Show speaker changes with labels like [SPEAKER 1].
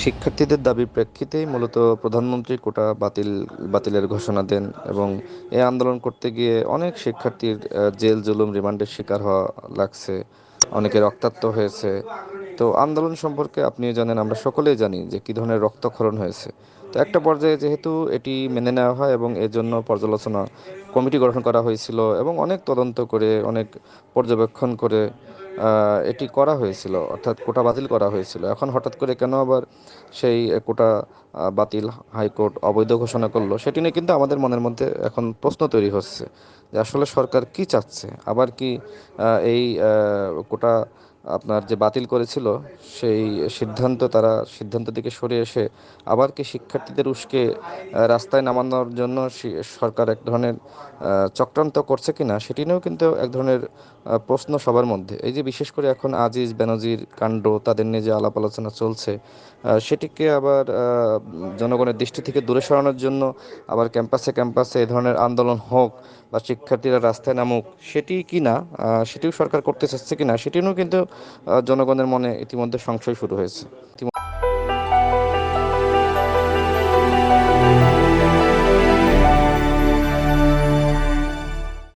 [SPEAKER 1] শিক্ষার্থীদের দাবির প্রেক্ষিতেই মূলত প্রধানমন্ত্রী কোটা বাতিলের ঘোষণা দেন এবং এই আন্দোলন করতে গিয়ে অনেক শিক্ষার্থীর জেল জুলুম রিমান্ডের শিকার হওয়া লাগছে, অনেকে রক্তাক্ত হয়েছে। তো আন্দোলন সম্পর্কে আপনিও জানেন, আমরা সকলেই জানি যে কী ধরনের রক্তক্ষরণ হয়েছে। তো একটা পর্যায়ে যেহেতু এটি মেনে নেওয়া হয় এবং এর জন্য পর্যালোচনা কমিটি গঠন করা হয়েছিল এবং অনেক তদন্ত করে অনেক পর্যবেক্ষণ করে এটি করা হয়েছিল, অর্থাৎ কোটা বাতিল করা হয়েছিল। এখন হঠাৎ করে কেন আবার সেই কোটা বাতিল হাইকোর্ট অবৈধ ঘোষণা করলো, সেটি নিয়ে কিন্তু আমাদের মনের মধ্যে এখন প্রশ্ন তৈরি হচ্ছে যে আসলে সরকার কি চাচ্ছে। আবার কি এই কোটা আপনার যে বাতিল করেছিল সেই তারা সিদ্ধান্ত থেকে সরে এসে আবার কি শিক্ষার্থীদের উস্কে রাস্তায় নামানোর জন্য সরকার এক ধরনের চক্রান্ত করছে কিনা, সেটি নিয়েও কিন্তু এক ধরনের প্রশ্ন সবার মধ্যে। এই যে বিশেষ করে এখন আজিজ বেনজির কাণ্ড, তাদের নিয়ে যে আলাপ আলোচনা চলছে, সেটিকে আবার জনগণের দৃষ্টি থেকে দূরে সরানোর জন্য আবার ক্যাম্পাসে ক্যাম্পাসে এই ধরনের আন্দোলন হোক বা শিক্ষার্থীরা রাস্তায় নামুক, সেটি কি না, সেটিও সরকার করতে চাচ্ছে কিনা, সেটি নিয়েও কিন্তু জনগণের মনে ইতিমধ্যে সংশয় শুরু হয়েছে।